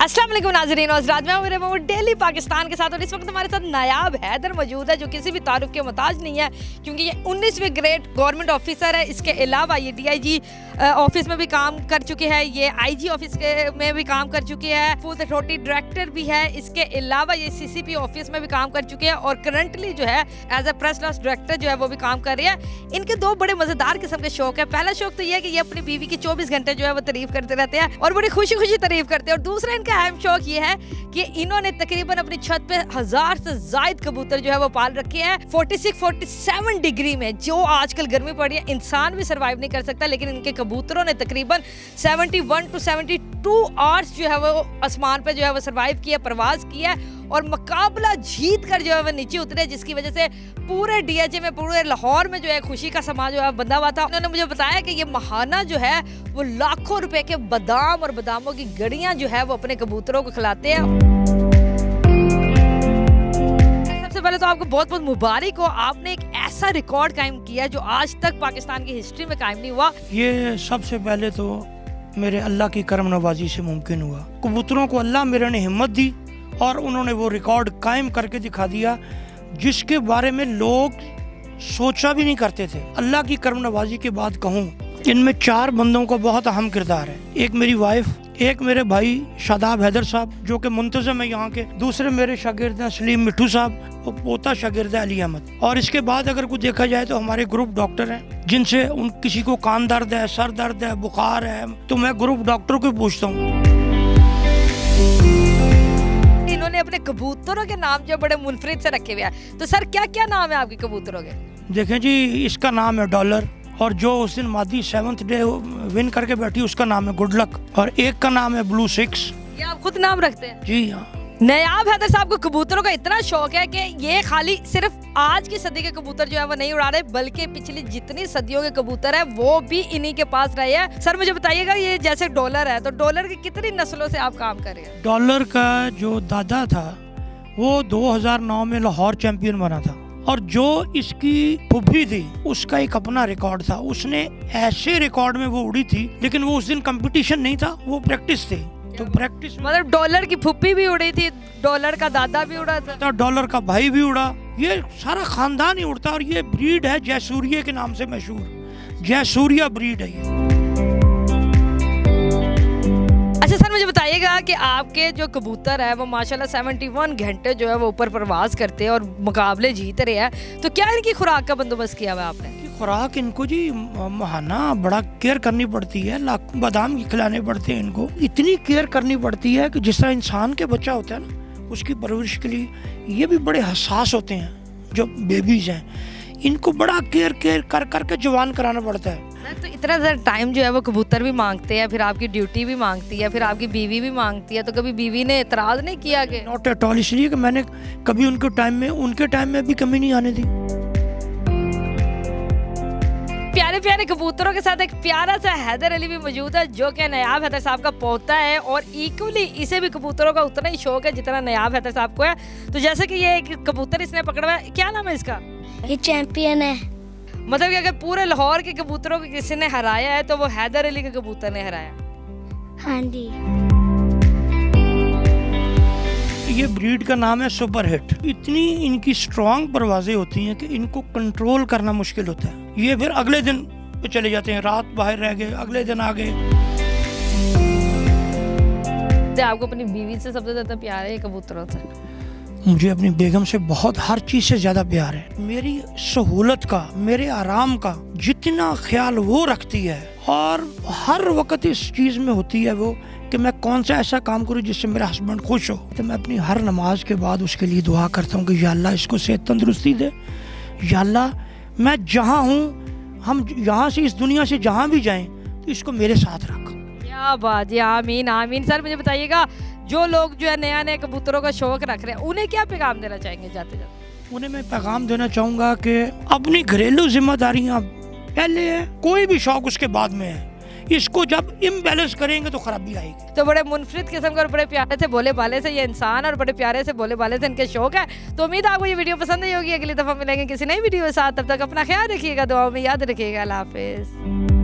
अस्सलाम वालेकुम नाज़रीन, मैं हूं डेली पाकिस्तान के साथ और इस वक्त हमारे साथ नायाब हैदर मौजूद है जो किसी भी तारुफ के मोहताज नहीं है क्योंकि ये 19वीं ग्रेड गवर्नमेंट ऑफिसर है। इसके अलावा ये DIG ऑफिस में भी काम कर चुके हैं, ये IG ऑफिस में भी काम कर चुके हैं, फूड अथॉरिटी डायरेक्टर भी है। इसके अलावा ये CCP ऑफिस में भी काम कर चुके हैं और करंटली जो है as a press loss director जो है वो भी काम कर रहे हैं। इनके दो बड़े मज़ेदार किस्म के शौक है। पहला शौक तो ये है कि ये अपनी बीवी की 24 घंटे जो है वो तारीफ करते रहते हैं और बड़ी खुशी खुशी तारीफ करते हैं। और दूसरा इनका अहम शौक ये है कि इन्होंने तकरीबन अपनी छत पे 1000 से ज्यादा कबूतर जो है वो पाल रखे हैं 47 डिग्री में। जो आजकल गर्मी पड़ी है इंसान भी सरवाइव नहीं कर सकता, लेकिन इनके कबूतरों ने तकरीबन 71 to 72 आवर्स जो है वो आसमान पे जो है वो सरवाइव किया, परवाज किया और मुकाबला जीत कर जो है वो नीचे उतरे, जिसकी वजह से पूरे DHA में, पूरे लाहौर में जो है खुशी का समा जो है बंधा हुआ था। उन्होंने मुझे बताया कि ये महाना जो है वो लाखों रुपए के बादाम और बादामों की गड़ियां जो है वो अपने कबूतरों को खिलाते हैं। सबसे पहले तो आपको बहुत बहुत मुबारक हो, आपने एक ऐसा रिकॉर्ड कायम किया जो आज तक पाकिस्तान की हिस्ट्री में कायम नहीं हुआ। ये सबसे पहले तो मेरे अल्लाह की करम नवाजी से मुमकिन हुआ। कबूतरों को अल्लाह मेरे ने हिम्मत दी और उन्होंने वो रिकॉर्ड कायम करके दिखा दिया जिसके बारे में लोग सोचा भी नहीं करते थे। अल्लाह की करम नवाजी के बाद कहूँ, इनमें 4 बंदों का बहुत अहम किरदार है। एक मेरी वाइफ, एक मेरे भाई शादाब हैदर साहब जो कि मुंतज़म है यहाँ के, दूसरे मेरे शागिर्द हैं सलीम मिट्टू साहब और पोता शागिर्द है अली अहमद। और इसके बाद अगर कुछ देखा जाए तो हमारे ग्रुप डॉक्टर हैं जिनसे उन किसी को कान दर्द है, सर दर्द है, बुखार है, तो मैं ग्रुप डॉक्टर को पूछता हूँ। इन्होंने अपने कबूतरों के नाम जो बड़े मुनफरिद से रखे हुए हैं, तो सर क्या क्या नाम है आपके कबूतरों के? देखें जी, इसका नाम है डॉलर और जो उस दिन मादी 7th डे विन करके बैठी उसका नाम है गुड लक और एक का नाम है ब्लू 6। ये आप खुद नाम रखते हैं? जी हाँ। नायाब हैदर साहब को कबूतरों का इतना शौक है कि ये खाली सिर्फ आज की सदी के कबूतर जो है वो नहीं उड़ा रहे, बल्कि पिछली जितनी सदियों के कबूतर है वो भी इन्हीं के पास रहे हैं। सर मुझे बताइएगा, ये जैसे डॉलर है तो डॉलर की कितनी नस्लों से आप काम कर रहे हैं? डॉलर का जो दादा था वो 2009 में लाहौर चैंपियन बना था और जो इसकी फुफी थी उसका एक अपना रिकॉर्ड था। उसने ऐसे रिकॉर्ड में वो उड़ी थी, लेकिन वो उस दिन कंपटीशन नहीं था, वो प्रैक्टिस थी। तो प्रैक्टिस मतलब डॉलर की फुप्पी भी उड़ी थी, डॉलर का दादा भी उड़ा था, डॉलर का भाई भी उड़ा, ये सारा खानदान ही उड़ता। और ये ब्रीड है जयसूर्य के नाम से मशहूर, जयसूर्या ब्रीड है ये। अच्छा सर मुझे बताइएगा कि आपके जो कबूतर है वो माशाल्लाह 71 घंटे जो है वो ऊपर प्रवास करते हैं और मुकाबले जीत रहे हैं, तो क्या इनकी खुराक का बंदोबस्त किया हुआ है आपने? खुराक इनको जी महाना बड़ा केयर करनी पड़ती है, बादाम खिलाने पड़ते हैं इनको। इतनी केयर करनी पड़ती है कि जिस तरह इंसान के बच्चा होता है ना, उसकी परवरिश के लिए ये भी बड़े हसास होते हैं। जो बेबीज हैं इनको बड़ा केयर कर करके जवान कराना पड़ता है। तो इतना ज़्यादा टाइम जो है वो कबूतर भी मांगते हैं, फिर आपकी ड्यूटी भी मांगती है, फिर आपकी बीवी भी मांगती है, तो कभी बीवी ने एतराज़ नहीं किया कि? नॉट एट ऑल, इसलिए कि मैंने कभी उनके टाइम में भी कमी नहीं आने दी। प्यारे प्यारे कबूतरों के साथ एक प्यारा सा हैदर अली भी मौजूद है जो कि नायाब हैदर साहब का पोता है और इक्वली इसे भी कबूतरों का उतना ही शौक है जितना नायाब हैदर साहब को है। तो जैसे कि ये एक कबूतर इसने पकड़ा है, क्या नाम है इसका? ये चैंपियन है। मतलब कि अगर पूरे लाहौर के कबूतरों को किसी ने हराया है तो वो हैदर अली के कबूतर ने हराया। हाँ जी। ये ब्रीड का नाम है सुपर हिट। इतनी इनकी स्ट्रांग परवाजें होती हैं कि इनको कंट्रोल करना मुश्किल होता है। ये फिर अगले दिन पे चले जाते हैं, रात बाहर रह गए, अगले दिन आ गए। आपको अपनी बीवी से सबसे ज्यादा प्यार है कबूतरों से? मुझे अपनी बेगम से बहुत, हर चीज से ज्यादा प्यार है। मेरी सहूलत का, मेरे आराम का जितना ख्याल वो रखती है और हर वक्त इस चीज में होती है वो कि मैं कौन सा ऐसा काम करूं जिससे मेरा हस्बैंड खुश हो। तो मैं अपनी हर नमाज के बाद उसके लिए दुआ करता हूं कि या अल्लाह इसको सेहत तंदुरुस्ती दे, या अल्लाह मैं जहां हूं, हम यहाँ से इस दुनिया से जहां भी जाएं तो इसको मेरे साथ रख। क्या बात है, आमीन आमीन। सर मुझे बताइएगा, जो लोग जो है नया नया कबूतरों का शौक रख रहे हैं उन्हें क्या पैगाम देना चाहेंगे जाते जाते? उन्हें मैं पैगाम देना चाहूँगा कि अपनी घरेलू जिम्मेदारियाँ पहले है, कोई भी शौक उसके बाद में है। इसको जब इम्बैलेंस करेंगे तो खराबी आएगी। तो बड़े मुनफरिद किस्म के और बड़े प्यारे से बोले बाले से ये इंसान और बड़े प्यारे से बोले बाले से इनके शौक है। तो उम्मीद आपको ये वीडियो पसंद आई होगी। अगली दफा मिलेंगे किसी नई वीडियो के साथ, तब तक अपना ख्याल रखिएगा, दुआओं में याद रखिएगा। अल्लाह हाफिज़।